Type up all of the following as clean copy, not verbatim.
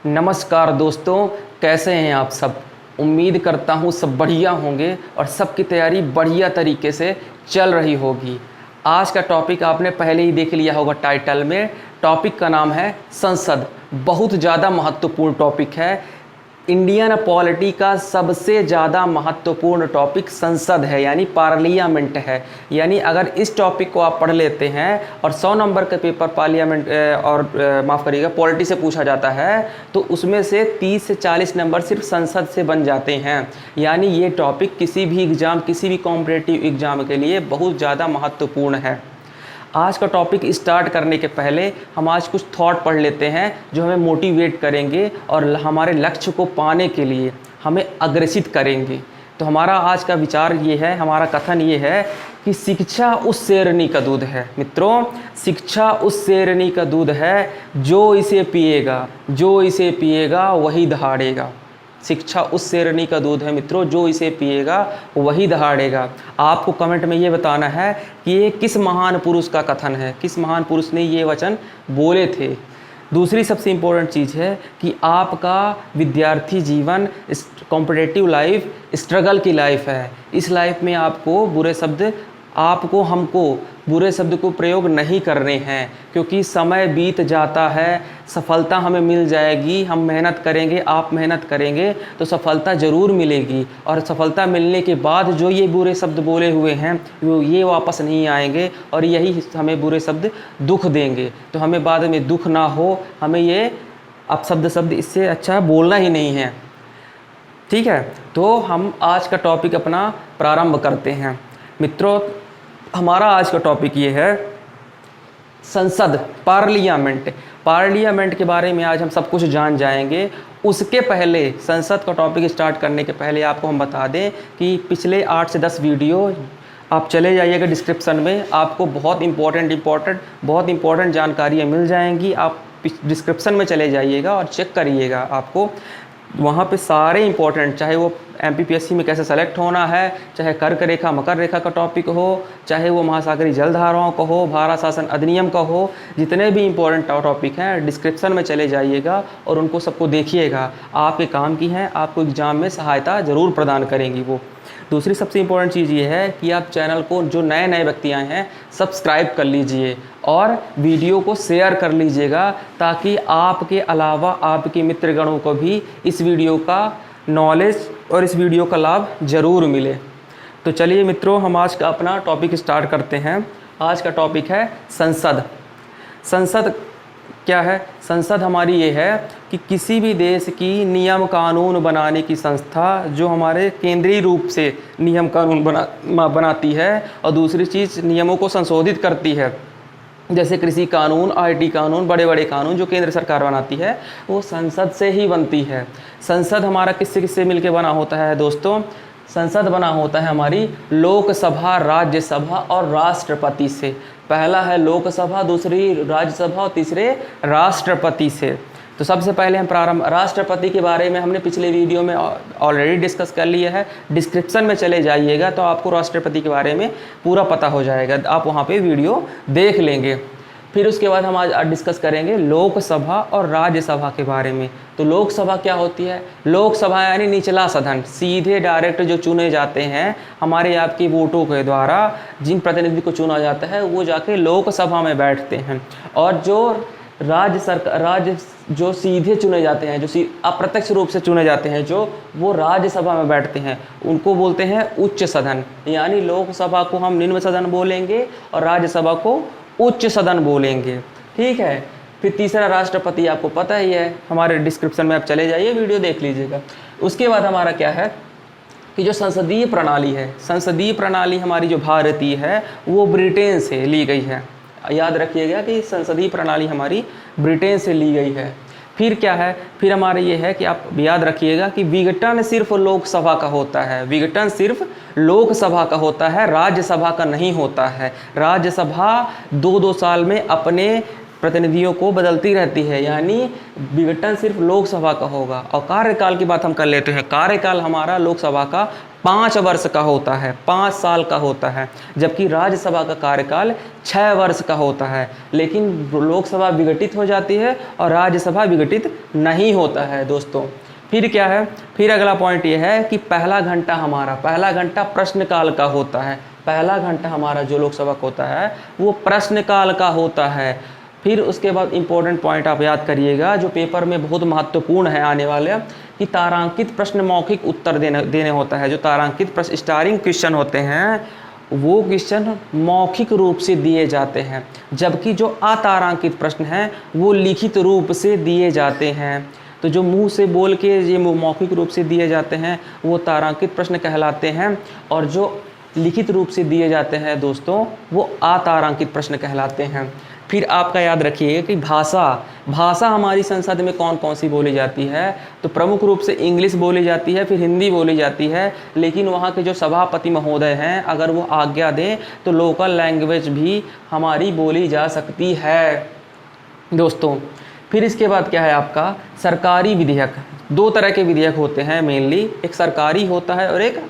नमस्कार दोस्तों, कैसे हैं आप सब। उम्मीद करता हूँ सब बढ़िया होंगे और सबकी तैयारी बढ़िया तरीके से चल रही होगी। आज का टॉपिक आपने पहले ही देख लिया होगा टाइटल में। टॉपिक का नाम है संसद। बहुत ज़्यादा महत्वपूर्ण टॉपिक है। इंडियन पॉलिटी का सबसे ज़्यादा महत्वपूर्ण टॉपिक संसद है, यानी पार्लियामेंट है। यानी अगर इस टॉपिक को आप पढ़ लेते हैं और 100 नंबर का पेपर पार्लियामेंट और माफ़ करिएगा पॉलिटी से पूछा जाता है, तो उसमें से 30 से 40 नंबर सिर्फ संसद से बन जाते हैं। यानी ये टॉपिक किसी भी एग्ज़ाम, किसी भी कॉम्पिटिटिव एग्ज़ाम के लिए बहुत ज़्यादा महत्वपूर्ण है। आज का टॉपिक स्टार्ट करने के पहले हम आज कुछ थॉट पढ़ लेते हैं जो हमें मोटिवेट करेंगे और हमारे लक्ष्य को पाने के लिए हमें अग्रेसित करेंगे। तो हमारा आज का विचार ये है, हमारा कथन ये है कि शिक्षा उस शेरनी का दूध है। मित्रों, शिक्षा उस शेरनी का दूध है जो इसे पिएगा वही दहाड़ेगा। शिक्षा उस शेरनी का दूध है मित्रों, जो इसे पिएगा वही दहाड़ेगा। आपको कमेंट में ये बताना है कि ये किस महान पुरुष का कथन है, किस महान पुरुष ने ये वचन बोले थे। दूसरी सबसे इम्पोर्टेंट चीज़ है कि आपका विद्यार्थी जीवन, कॉम्पिटिटिव लाइफ स्ट्रगल की लाइफ है। इस लाइफ में हमको बुरे शब्द को प्रयोग नहीं करने हैं, क्योंकि समय बीत जाता है, सफलता हमें मिल जाएगी। हम मेहनत करेंगे, आप मेहनत करेंगे तो सफलता ज़रूर मिलेगी। और सफलता मिलने के बाद जो ये बुरे शब्द बोले हुए हैं वो ये वापस नहीं आएंगे और यही हमें बुरे शब्द दुख देंगे। तो हमें बाद में दुख ना हो, हमें ये अपशब्द इससे अच्छा बोलना ही नहीं है। ठीक है, तो हम आज का टॉपिक अपना प्रारंभ करते हैं। मित्रों, हमारा आज का टॉपिक ये है संसद, पार्लियामेंट के बारे में आज हम सब कुछ जान जाएंगे। उसके पहले, संसद का टॉपिक स्टार्ट करने के पहले आपको हम बता दें कि पिछले 8 से 10 वीडियो आप चले जाइएगा डिस्क्रिप्शन में, आपको बहुत इंपॉर्टेंट जानकारियाँ मिल जाएंगी। आप डिस्क्रिप्शन में चले जाइएगा और चेक करिएगा, आपको वहाँ पे सारे इंपॉर्टेंट, चाहे वो MPPSC में कैसे सेलेक्ट होना है, चाहे कर्क रेखा मकर रेखा का टॉपिक हो, चाहे वो महासागरीय जलधाराओं का हो, भारत शासन अधिनियम का हो, जितने भी इंपॉर्टेंट टॉपिक हैं डिस्क्रिप्शन में चले जाइएगा और उनको सबको देखिएगा। आपके काम की हैं, आपको एग्ज़ाम में सहायता ज़रूर प्रदान करेंगी वो। दूसरी सबसे इम्पोर्टेंट चीज़ ये है कि आप चैनल को, जो नए व्यक्ति आए हैं, सब्सक्राइब कर लीजिए और वीडियो को शेयर कर लीजिएगा, ताकि आपके अलावा आपके मित्रगणों को भी इस वीडियो का नॉलेज और इस वीडियो का लाभ ज़रूर मिले। तो चलिए मित्रों, हम आज का अपना टॉपिक स्टार्ट करते हैं। आज का टॉपिक है संसद। संसद क्या है? संसद हमारी ये है कि किसी भी देश की नियम कानून बनाने की संस्था, जो हमारे केंद्रीय रूप से नियम कानून बनाती है और दूसरी चीज़ नियमों को संशोधित करती है। जैसे कृषि कानून, IT कानून, बड़े बड़े कानून जो केंद्र सरकार बनाती है, वो संसद से ही बनती है। संसद हमारा किससे मिलके बना होता है दोस्तों? संसद बना होता है हमारी लोकसभा, राज्यसभा और राष्ट्रपति से। पहला है लोकसभा, दूसरी राज्यसभा और तीसरे राष्ट्रपति से। तो सबसे पहले हम राष्ट्रपति के बारे में हमने पिछले वीडियो में ऑलरेडी डिस्कस कर लिया है। डिस्क्रिप्शन में चले जाइएगा तो आपको राष्ट्रपति के बारे में पूरा पता हो जाएगा, आप वहाँ पे वीडियो देख लेंगे। फिर उसके बाद हम आज डिस्कस करेंगे लोकसभा और राज्यसभा के बारे में। तो लोकसभा क्या होती है? लोकसभा यानी निचला सदन, सीधे डायरेक्ट जो चुने जाते हैं हमारे आपके वोटों के द्वारा, जिन प्रतिनिधि को चुना जाता है वो जाके लोकसभा में बैठते हैं। और जो राज्य जो सीधे चुने जाते हैं, जो अप्रत्यक्ष रूप से चुने जाते हैं, जो वो राज्यसभा में बैठते हैं, उनको बोलते हैं उच्च सदन। यानी लोकसभा को हम निम्न सदन बोलेंगे और राज्यसभा को उच्च सदन बोलेंगे। ठीक है। फिर तीसरा राष्ट्रपति, आपको पता ही है, हमारे डिस्क्रिप्शन में आप चले जाइए, वीडियो देख लीजिएगा। उसके बाद हमारा क्या है कि जो संसदीय प्रणाली है, संसदीय प्रणाली हमारी जो भारतीय है वो ब्रिटेन से ली गई है। याद रखिएगा कि संसदीय प्रणाली हमारी ब्रिटेन से ली गई है। फिर क्या है? फिर हमारे ये है कि आप याद रखिएगा कि विघटन सिर्फ लोकसभा का होता है, विघटन सिर्फ लोकसभा का होता है, राज्यसभा का नहीं होता है। राज्यसभा 2-2 साल में अपने प्रतिनिधियों को बदलती रहती है, यानी विघटन सिर्फ लोकसभा का होगा। और कार्यकाल की बात हम कर लेते हैं। कार्यकाल हमारा लोकसभा का 5 वर्ष का होता है, 5 साल का होता है, जबकि राज्यसभा का कार्यकाल 6 वर्ष का होता है। लेकिन लोकसभा विघटित हो जाती है और राज्यसभा विघटित नहीं होता है दोस्तों। फिर क्या है, फिर अगला पॉइंट ये है कि पहला घंटा प्रश्नकाल का होता है। पहला घंटा हमारा जो लोकसभा का होता है वो प्रश्नकाल का होता है। फिर उसके बाद इंपॉर्टेंट पॉइंट आप याद करिएगा जो पेपर में बहुत महत्वपूर्ण है आने वाले, कि तारांकित प्रश्न मौखिक उत्तर देने होता है। जो तारांकित प्रश्न स्टारिंग क्वेश्चन होते हैं वो क्वेश्चन मौखिक रूप से दिए जाते हैं, जबकि जो अतारांकित प्रश्न हैं वो लिखित रूप से दिए जाते हैं। तो जो मुंह से बोल के ये मौखिक रूप से दिए जाते हैं वो तारांकित प्रश्न कहलाते हैं, और जो लिखित रूप से दिए जाते हैं दोस्तों वो अतारांकित प्रश्न कहलाते हैं। फिर आपका याद रखिए कि भाषा हमारी संसद में कौन कौन सी बोली जाती है, तो प्रमुख रूप से इंग्लिश बोली जाती है, फिर हिंदी बोली जाती है। लेकिन वहाँ के जो सभापति महोदय हैं अगर वो आज्ञा दें तो लोकल लैंग्वेज भी हमारी बोली जा सकती है दोस्तों। फिर इसके बाद क्या है आपका सरकारी विधेयक। 2 तरह के विधेयक होते हैं मेनली, एक सरकारी होता है और एक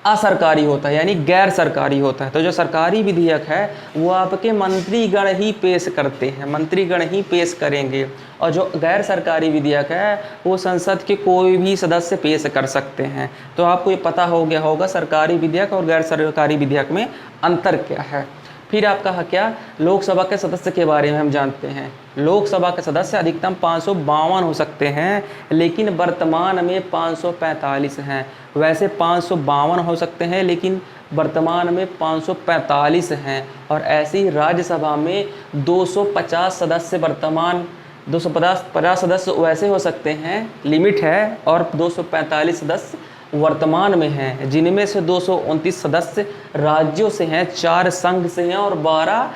असरकारी होता है, यानी गैर सरकारी होता है। तो जो सरकारी विधेयक है वो आपके मंत्रीगण ही पेश करते हैं, मंत्रीगण ही पेश करेंगे। और जो गैर सरकारी विधेयक है वो संसद के कोई भी सदस्य पेश कर सकते हैं। तो आपको ये पता हो गया होगा सरकारी विधेयक और गैर सरकारी विधेयक में अंतर क्या है। फिर आपका क्या, लोकसभा के सदस्य के बारे में हम जानते हैं। लोकसभा के सदस्य अधिकतम 552 हो सकते हैं, लेकिन वर्तमान में 545 हैं। वैसे 552 हो सकते हैं लेकिन वर्तमान में 545 हैं। और ऐसी राज्यसभा में 250 सदस्य वर्तमान 250 सदस्य वैसे हो सकते हैं, लिमिट है, और 245 सदस्य वर्तमान में हैं, जिनमें से 229 सदस्य राज्यों से हैं, 4 संघ से हैं और 12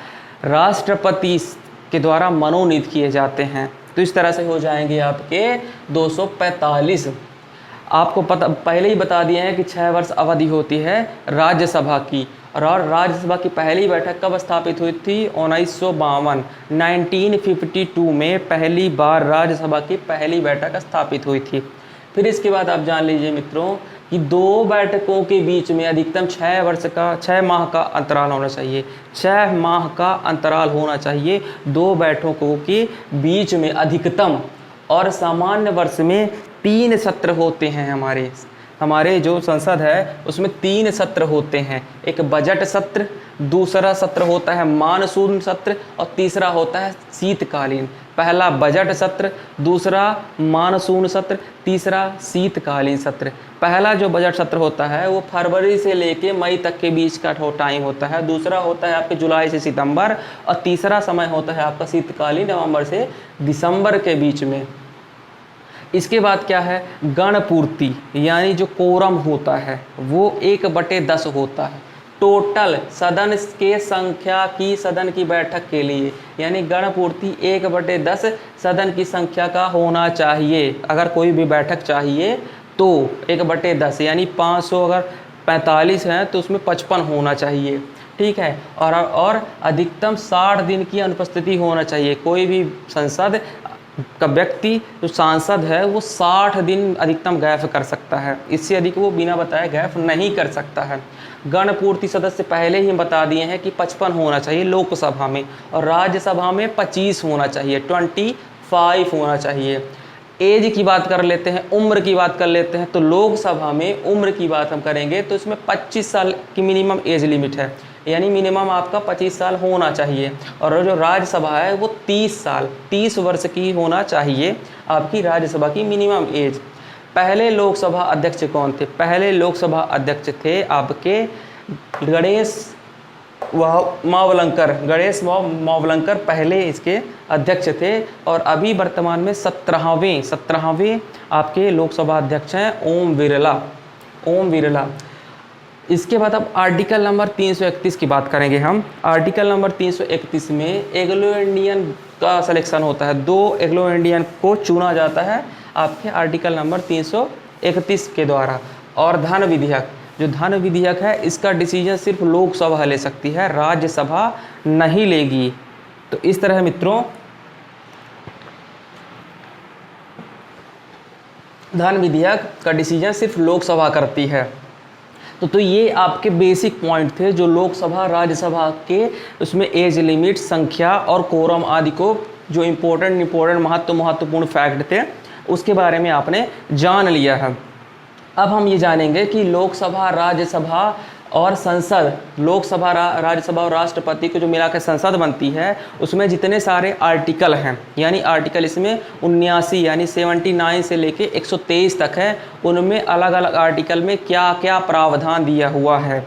राष्ट्रपति के द्वारा मनोनीत किए जाते हैं। तो इस तरह से हो जाएंगे आपके 245। आपको पहले ही बता दिए हैं कि 6 वर्ष अवधि होती है राज्यसभा की। और राज्यसभा की पहली बैठक कब स्थापित हुई थी? 1952 में पहली बार राज्यसभा की पहली बैठक स्थापित हुई थी। फिर इसके बाद आप जान लीजिए मित्रों कि 2 बैठकों के बीच में अधिकतम 6 माह का अंतराल होना चाहिए। 6 माह का अंतराल होना चाहिए 2 बैठकों के बीच में अधिकतम। और सामान्य वर्ष में 3 सत्र होते हैं। हमारे जो संसद है उसमें 3 सत्र होते हैं। एक बजट सत्र, दूसरा सत्र होता है मानसून सत्र और तीसरा होता है शीतकालीन। पहला बजट सत्र, दूसरा मानसून सत्र, तीसरा शीतकालीन सत्र। पहला जो बजट सत्र होता है वो फरवरी से लेके मई तक के बीच का टाइम होता है। दूसरा होता है आपके जुलाई से सितंबर और तीसरा समय होता है आपका शीतकालीन नवंबर से दिसंबर के बीच में। इसके बाद क्या है, गणपूर्ति, यानी जो कोरम होता है वो 1/10 होता है टोटल सदन के संख्या की, सदन की बैठक के लिए। यानी गणपूर्ति 1/10 सदन की संख्या का होना चाहिए। अगर कोई भी बैठक चाहिए तो 1/10 यानी 500 अगर 45 हैं तो उसमें 55 होना चाहिए, ठीक है। और अधिकतम 60 दिन की अनुपस्थिति होना चाहिए। कोई भी संसद का व्यक्ति जो सांसद है वो 60 दिन अधिकतम गैफ कर सकता है, इससे अधिक वो बिना बताए गैफ नहीं कर सकता है। गणपूर्ति सदस्य पहले ही बता दिए हैं कि 55 होना चाहिए लोकसभा में, और राज्यसभा में 25 होना चाहिए, 25 होना चाहिए। एज की बात कर लेते हैं, उम्र की बात कर लेते हैं। तो लोकसभा में उम्र की बात हम करेंगे तो इसमें 25 साल की मिनिमम एज लिमिट है, यानी मिनिमम आपका 25 साल होना चाहिए। और जो राज्यसभा है वो 30 वर्ष की होना चाहिए आपकी राज्यसभा की मिनिमम एज। पहले लोकसभा अध्यक्ष कौन थे? पहले लोकसभा अध्यक्ष थे आपके गणेश मावलंकर पहले इसके अध्यक्ष थे। और अभी वर्तमान में 17वें आपके लोकसभा अध्यक्ष हैं ओम बिरला। इसके बाद अब आर्टिकल नंबर 331 की बात करेंगे हम। आर्टिकल नंबर 331 में एंग्लो इंडियन का सिलेक्शन होता है। 2 एंग्लो इंडियन को चुना जाता है आपके आर्टिकल नंबर 331 के द्वारा। और धन विधेयक है इसका डिसीजन सिर्फ लोकसभा ले सकती है, राज्यसभा नहीं लेगी। तो इस तरह मित्रों धन विधेयक का डिसीजन सिर्फ लोकसभा करती है। तो ये आपके बेसिक पॉइंट थे जो लोकसभा राज्यसभा के उसमें एज लिमिट, संख्या और कोरम आदि को जो इम्पोर्टेंट महत्वपूर्ण फैक्ट थे उसके बारे में आपने जान लिया है। अब हम ये जानेंगे कि लोकसभा, राज्यसभा और संसद, लोकसभा, राज्यसभा और राष्ट्रपति को जो मिलाकर संसद बनती है उसमें जितने सारे आर्टिकल हैं, यानी आर्टिकल इसमें 79 यानी 79 से लेके 123 तक है, उनमें अलग अलग आर्टिकल में क्या क्या प्रावधान दिया हुआ है।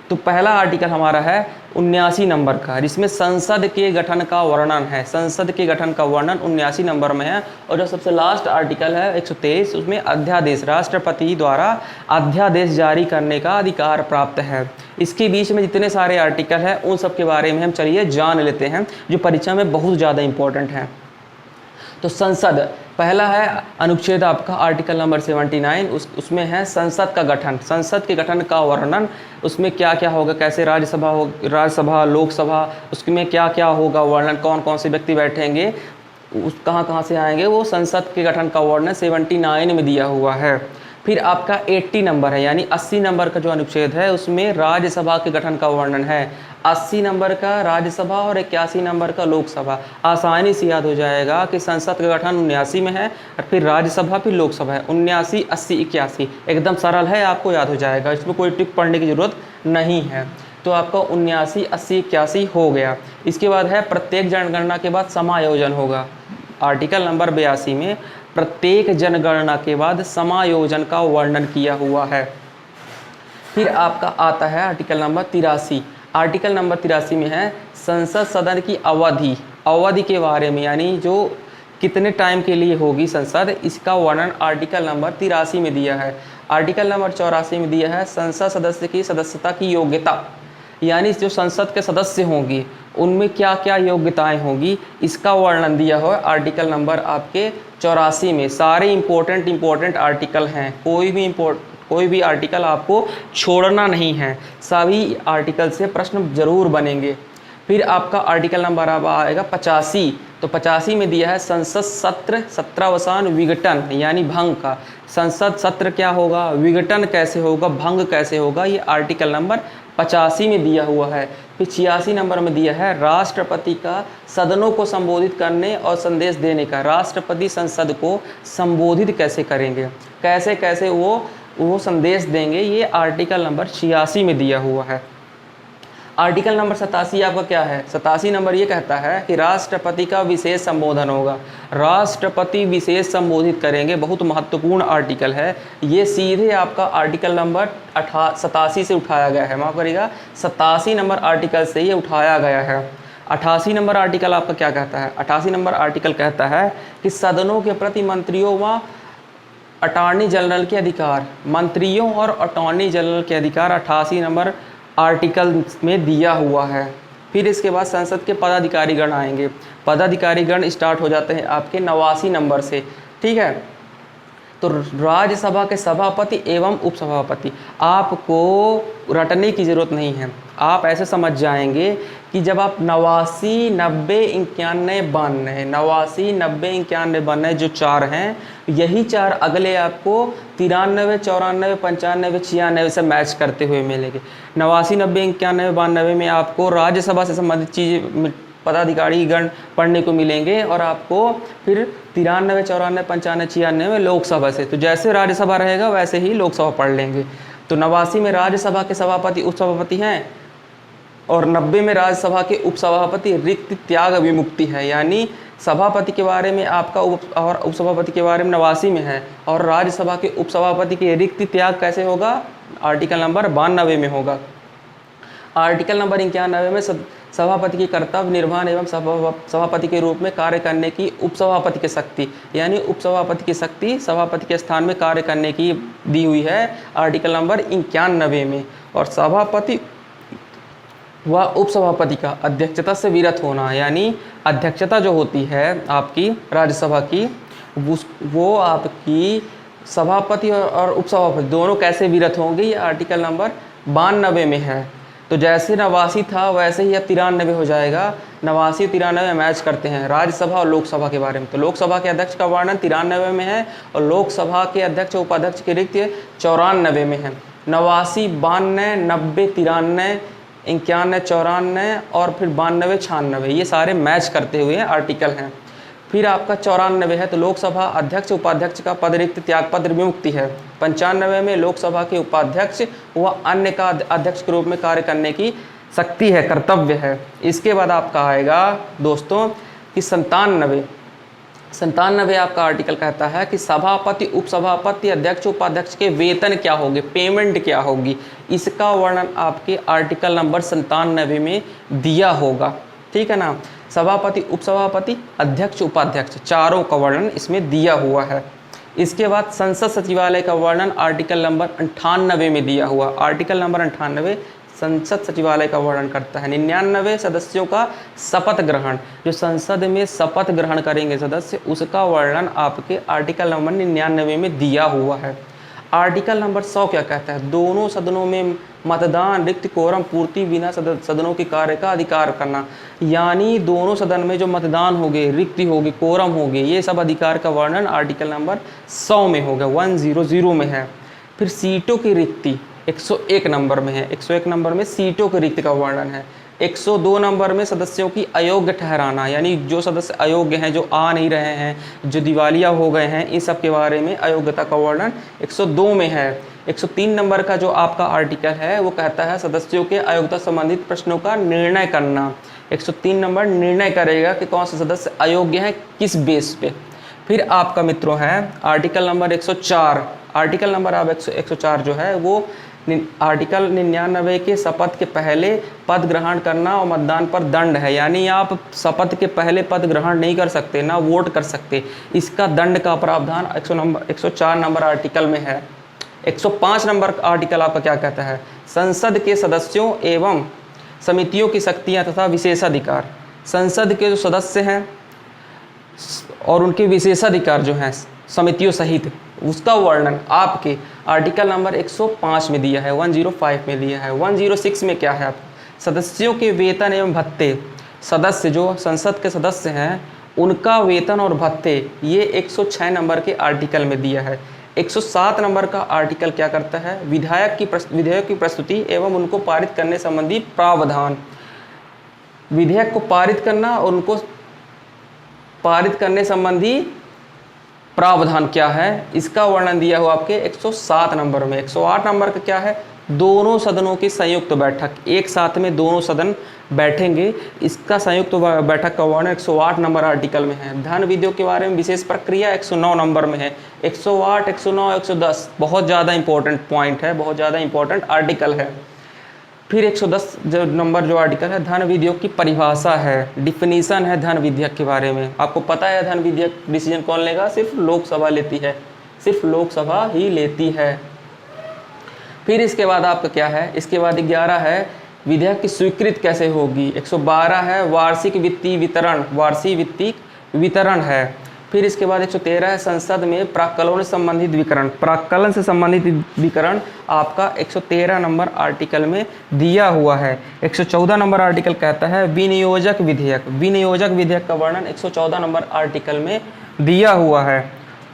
तो पहला आर्टिकल हमारा है 79 नंबर का, जिसमें संसद के गठन का वर्णन है। संसद के गठन का वर्णन 79 नंबर में है। और जो सबसे लास्ट आर्टिकल है 123, उसमें अध्यादेश, राष्ट्रपति द्वारा अध्यादेश जारी करने का अधिकार प्राप्त है। इसके बीच में जितने सारे आर्टिकल हैं उन सब के बारे में हम चलिए जान लेते हैं, जो परीक्षा में बहुत ज़्यादा इंपॉर्टेंट है। तो संसद, पहला है अनुच्छेद आपका आर्टिकल नंबर 79, उसमें है संसद का गठन, संसद के गठन का वर्णन, उसमें क्या क्या होगा, कैसे राज्यसभा, लोकसभा, उसमें क्या क्या होगा वर्णन, कौन कौन से व्यक्ति बैठेंगे, उस कहाँ से आएंगे, वो संसद के गठन का वर्णन 79 में दिया हुआ है। फिर आपका 80 नंबर है, यानी 80 नंबर का जो अनुच्छेद है उसमें राज्यसभा के गठन का वर्णन है। 80 नंबर का राज्यसभा और 81 नंबर का लोकसभा। आसानी से याद हो जाएगा कि संसद का गठन 79 में है और फिर राज्यसभा फिर लोकसभा है। 79, 80, 81 एकदम सरल है, आपको याद हो जाएगा, इसमें कोई ट्रिक पढ़ने की ज़रूरत नहीं है। तो आपका 79, 80, 81 हो गया। इसके बाद है प्रत्येक जनगणना के बाद समायोजन होगा। आर्टिकल नंबर 82 में प्रत्येक जनगणना के बाद समायोजन का वर्णन किया हुआ है। फिर आपका आता है आर्टिकल नंबर 83। आर्टिकल नंबर 83 में है संसद सदन की अवधि के बारे में, यानी जो कितने टाइम के लिए होगी संसद, इसका वर्णन आर्टिकल नंबर 83 में दिया है। आर्टिकल नंबर 84 में दिया है संसद सदस्य की सदस्यता की योग्यता, यानी जो संसद के सदस्य होंगी उनमें क्या क्या योग्यताएं होंगी, इसका वर्णन दिया हुआ है आर्टिकल नंबर आपके 84 में। सारे इम्पोर्टेंट आर्टिकल हैं, कोई भी आर्टिकल आपको छोड़ना नहीं है, सभी आर्टिकल से प्रश्न जरूर बनेंगे। फिर आपका आर्टिकल नंबर अब आएगा 85। तो 85 में दिया है संसद सत्र सत्रावसान विघटन, यानी भंग का। संसद सत्र क्या होगा, विघटन कैसे होगा, भंग कैसे होगा, ये आर्टिकल नंबर 85 में दिया हुआ है। फिर 86 नंबर में दिया है राष्ट्रपति का सदनों को संबोधित करने और संदेश देने का। राष्ट्रपति संसद को संबोधित कैसे करेंगे, कैसे कैसे वो संदेश देंगे, ये आर्टिकल नंबर 86 में दिया हुआ है। आर्टिकल नंबर 87 आपका क्या है, 87 नंबर ये कहता है कि राष्ट्रपति का विशेष संबोधन होगा। राष्ट्रपति विशेष संबोधित करेंगे, बहुत महत्वपूर्ण आर्टिकल है ये। सीधे आपका आर्टिकल नंबर 87 से उठाया गया है, माफ़ करिएगा 87 नंबर आर्टिकल से ये उठाया गया है। 88 नंबर आर्टिकल आपका क्या कहता है, 88 नंबर आर्टिकल कहता है कि सदनों के प्रति मंत्रियों व अटॉर्नी जनरल के अधिकार, मंत्रियों और अटॉर्नी जनरल के अधिकार 88 नंबर आर्टिकल में दिया हुआ है। फिर इसके बाद संसद के पदाधिकारीगण आएंगे। पदाधिकारीगण स्टार्ट हो जाते हैं आपके 89 नंबर से, ठीक है। तो राज्यसभा के सभापति एवं उपसभापति, आपको रटने की ज़रूरत नहीं है, आप ऐसे समझ जाएंगे कि जब आप 89, 90, 91, 92, 89, 90, 91, 92 जो चार हैं, यही चार अगले आपको 93, 94, 95, 96 से मैच करते हुए मिलेंगे। 89, 90, 91, 92 में आपको राज्यसभा से संबंधित चीज़ पदाधिकारी गण पढ़ने को मिलेंगे और आपको फिर 93, 94, 95, 96 में लोकसभा से। तो जैसे राज्यसभा रहेगा वैसे ही लोकसभा पढ़ लेंगे। तो 89 में राज्यसभा के सभापति उपसभापति हैं और 90 में राज्यसभा के उपसभापति रिक्त त्याग विमुक्ति है, यानी सभापति के बारे में आपका और उपसभापति के बारे में 89 में है, और राज्यसभा के उपसभापति के रिक्त त्याग कैसे होगा, आर्टिकल नंबर 92 में होगा। आर्टिकल नंबर 91 में सभापति की कर्तव्य निर्वहन एवं सभापति के रूप में कार्य करने की उपसभापति की शक्ति, यानी उपसभापति की शक्ति सभापति के स्थान में कार्य करने की दी हुई है आर्टिकल नंबर 91 में। और सभापति व उपसभापति का अध्यक्षता से विरत होना, यानी अध्यक्षता जो होती है आपकी राज्यसभा की, वो आपकी सभापति और उपसभापति दोनों कैसे विरत होंगे, ये आर्टिकल नंबर 92 में है। तो जैसे 89 था वैसे ही अब 93 हो जाएगा। 89 93 मैच करते हैं राज्यसभा और लोकसभा के बारे में। तो लोकसभा के अध्यक्ष का वर्णन 93 में है और लोकसभा के अध्यक्ष उपाध्यक्ष के रिक्त 94 में है। 89, 92, 90, 93, 91, 94 और फिर 92, 96 ये सारे मैच करते हुए आर्टिकल हैं। फिर आपका 94 है तो लोकसभा अध्यक्ष उपाध्यक्ष का पद रिक्त त्यागपत्र विमुक्ति है। 95 में लोकसभा के उपाध्यक्ष व अन्य का अध्यक्ष के रूप में कार्य करने की शक्ति है, कर्तव्य है। इसके बाद आपका आएगा दोस्तों कि 97 आपका आर्टिकल कहता है कि सभापति उपसभापति अध्यक्ष उपाध्यक्ष के वेतन क्या होंगे, पेमेंट क्या होगी, इसका वर्णन आपके आर्टिकल नंबर 97 में दिया होगा। ठीक है ना। सभापति उपसभापति अध्यक्ष उपाध्यक्ष चारों का वर्णन इसमें दिया हुआ है। इसके बाद संसद सचिवालय का वर्णन आर्टिकल नंबर 98 में दिया हुआ। आर्टिकल नंबर 98 संसद सचिवालय का वर्णन करता है। 99 सदस्यों का शपथ ग्रहण, जो संसद में शपथ ग्रहण करेंगे सदस्य, उसका वर्णन आपके आर्टिकल नंबर 99 में दिया हुआ है। आर्टिकल नंबर 100 क्या कहता है, दोनों सदनों में मतदान रिक्त कोरम पूर्ति बिना सदनों के कार्य का अधिकार करना, यानी दोनों सदन में जो मतदान होंगे, रिक्ति होगी, कोरम होंगे, ये सब अधिकार का वर्णन आर्टिकल नंबर 100 में होगा, 100 में है। फिर सीटों की रिक्ति 101 नंबर में है, 101 नंबर में सीटों की रिक्ति का वर्णन है। 102 नंबर में सदस्यों की अयोग्य ठहराना, यानी जो सदस्य अयोग्य हैं, जो आ नहीं रहे हैं, जो दिवालिया हो गए हैं, इन सब के बारे में अयोग्यता का वर्णन 102 में है। 103 नंबर का जो आपका आर्टिकल है वो कहता है सदस्यों के अयोग्यता संबंधित प्रश्नों का निर्णय करना। 103 नंबर निर्णय करेगा कि कौन सा सदस्य अयोग्य है, किस बेस पे। फिर आपका मित्रों है आर्टिकल नंबर 104। आर्टिकल नंबर आप 104 जो है वो आर्टिकल 99 के शपथ के पहले पद ग्रहण करना और मतदान पर दंड है, यानी आप शपथ के पहले पद ग्रहण नहीं कर सकते, ना वोट कर सकते, इसका दंड का प्रावधान 104 नंबर आर्टिकल में है। 105 नंबर आर्टिकल आपका क्या कहता है, संसद के सदस्यों एवं समितियों की शक्तियां तथा विशेषाधिकार। संसद के जो सदस्य हैं और उनके विशेषाधिकार जो हैं समितियों सहित, उसका वर्णन आपके आर्टिकल नंबर 105 में दिया है, 105 में दिया है। 106 में क्या है, आप सदस्यों के वेतन एवं भत्ते, सदस्य जो संसद के सदस्य हैं उनका वेतन और भत्ते, ये 106 नंबर के आर्टिकल में दिया है। 107 नंबर का आर्टिकल क्या करता है, विधेयक की प्रस्तुति एवं उनको पारित करने संबंधी प्रावधान। विधेयक को पारित करना और उनको पारित करने संबंधी प्रावधान क्या है, इसका वर्णन दिया हुआ आपके 107 नंबर में। 108 नंबर का क्या है, दोनों सदनों की संयुक्त बैठक, एक साथ में दोनों सदन बैठेंगे, इसका संयुक्त बैठक का वर्णन 108 नंबर आर्टिकल में है। धन विधियों के बारे में विशेष प्रक्रिया 109 नंबर में है। 108, 109, 110 बहुत ज़्यादा इंपॉर्टेंट पॉइंट है, बहुत ज़्यादा इंपॉर्टेंट आर्टिकल है। फिर 110 जो नंबर जो आर्टिकल है, धन विधेयक की परिभाषा है, डिफिनीशन है धन विधेयक के बारे में। आपको पता है धन विधेयक डिसीजन कौन लेगा, सिर्फ लोकसभा लेती है, सिर्फ लोकसभा ही लेती है। फिर इसके बाद आपका क्या है, इसके बाद 11 है विधेयक की स्वीकृति कैसे होगी। 112 है वार्षिक वित्तीय वितरण, वार्षिक वित्तीय वितरण है। फिर इसके बाद 113 है संसद में प्राक्कलन से संबंधित विकरण, प्राक्कलन से संबंधित विकरण आपका 113 नंबर आर्टिकल में दिया हुआ है। 114 नंबर आर्टिकल कहता है विनियोजक विधेयक, विनियोजक विधेयक का वर्णन 114 नंबर आर्टिकल में दिया हुआ है।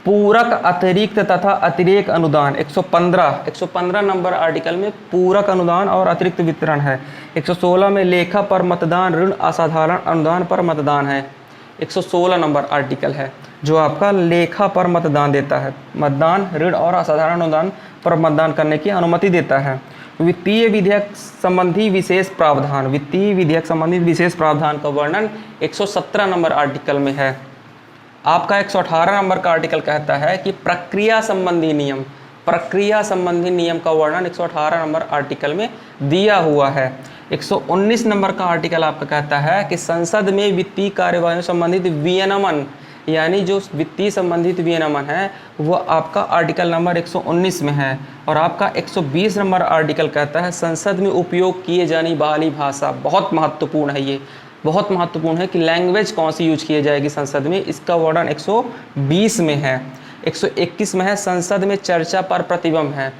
पूरक अतिरिक्त तथा अतिरेक अनुदान 115 नंबर आर्टिकल में पूरक अनुदान और अतिरिक्त वितरण है। 116 में लेखा पर मतदान ऋण असाधारण अनुदान पर मतदान है। 116 नंबर आर्टिकल है जो आपका लेखा पर मतदान देता है, मतदान ऋण और असाधारण अनुदान पर मतदान करने की अनुमति देता है। वित्तीय विधेयक संबंधी विशेष प्रावधान, वित्तीय विधेयक संबंधित विशेष प्रावधान का वर्णन 117 नंबर आर्टिकल में है। आपका 118 नंबर का आर्टिकल कहता है कि प्रक्रिया संबंधी नियम, प्रक्रिया संबंधी नियम का वर्णन 118 नंबर आर्टिकल में दिया हुआ है। 119 नंबर का आर्टिकल आपका कहता है कि संसद में वित्तीय कार्यवाही संबंधित विनियमन, यानी जो वित्तीय संबंधित विनियमन है वो आपका आर्टिकल नंबर 119 में है। और आपका 120 नंबर आर्टिकल कहता है संसद में उपयोग किए जाने वाली भाषा, बहुत महत्वपूर्ण है, ये बहुत महत्वपूर्ण है कि लैंग्वेज कौन सी यूज की जाएगी संसद में, इसका वर्णन 120 में है। 121 में है संसद में चर्चा पर प्रतिबंध है,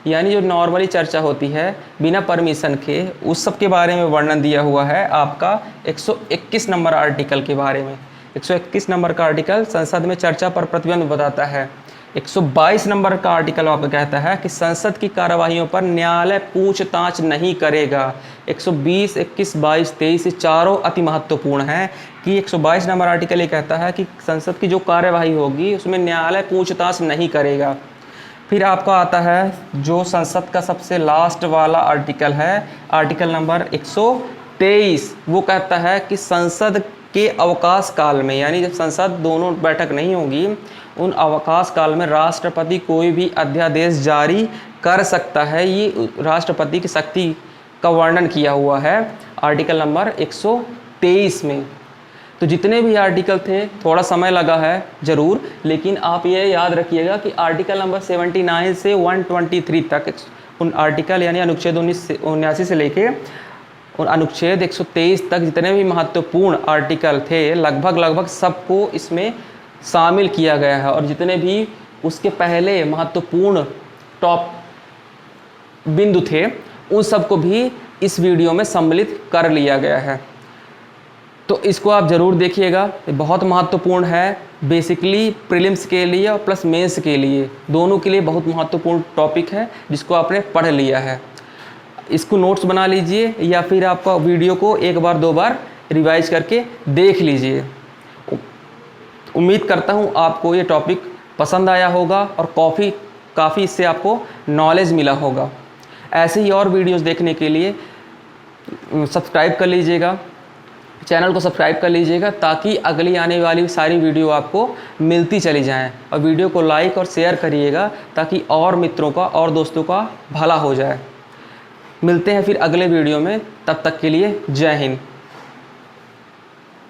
यानी जो नॉर्मली चर्चा होती है बिना परमिशन के, उस सब के बारे में वर्णन दिया हुआ है आपका 121 नंबर आर्टिकल के बारे में। 121 नंबर का आर्टिकल संसद में चर्चा पर प्रतिबंध बताता है। 122 नंबर का आर्टिकल आपको कहता है कि संसद की कार्यवाहियों पर न्यायालय पूछताछ नहीं करेगा। 120, 21, 22, 23 ये चारों अति महत्वपूर्ण हैं कि 122 नंबर आर्टिकल ये कहता है कि संसद की जो कार्यवाही होगी उसमें न्यायालय पूछताछ नहीं करेगा। फिर आपका आता है जो संसद का सबसे लास्ट वाला आर्टिकल है, आर्टिकल नंबर 123। वो कहता है कि संसद के अवकाश काल में, यानी जब संसद दोनों बैठक नहीं होगी, उन अवकाश काल में राष्ट्रपति कोई भी अध्यादेश जारी कर सकता है। ये राष्ट्रपति की शक्ति का वर्णन किया हुआ है आर्टिकल नंबर 123 में। तो जितने भी आर्टिकल थे, थोड़ा समय लगा है ज़रूर, लेकिन आप ये याद रखिएगा कि आर्टिकल नंबर 79 से 123 तक उन आर्टिकल यानी अनुच्छेद 79 से लेके उन अनुच्छेद 123 तक जितने भी महत्वपूर्ण आर्टिकल थे, लगभग सबको इसमें शामिल किया गया है। और जितने भी उसके पहले महत्वपूर्ण टॉप बिंदु थे, उन सबको भी इस वीडियो में सम्मिलित कर लिया गया है। तो इसको आप ज़रूर देखिएगा, ये बहुत महत्वपूर्ण है। बेसिकली प्रीलिम्स के लिए और प्लस मेंस के लिए, दोनों के लिए बहुत महत्वपूर्ण टॉपिक है जिसको आपने पढ़ लिया है। इसको नोट्स बना लीजिए या फिर आपका वीडियो को एक बार दो बार रिवाइज करके देख लीजिए। उम्मीद करता हूँ आपको ये टॉपिक पसंद आया होगा और काफ़ी इससे आपको नॉलेज मिला होगा। ऐसे ही और वीडियोस देखने के लिए सब्सक्राइब कर लीजिएगा, चैनल को सब्सक्राइब कर लीजिएगा, ताकि अगली आने वाली सारी वीडियो आपको मिलती चली जाएं। और वीडियो को लाइक और शेयर करिएगा ताकि और मित्रों का और दोस्तों का भला हो जाए। मिलते हैं फिर अगले वीडियो में, तब तक के लिए जय हिंद।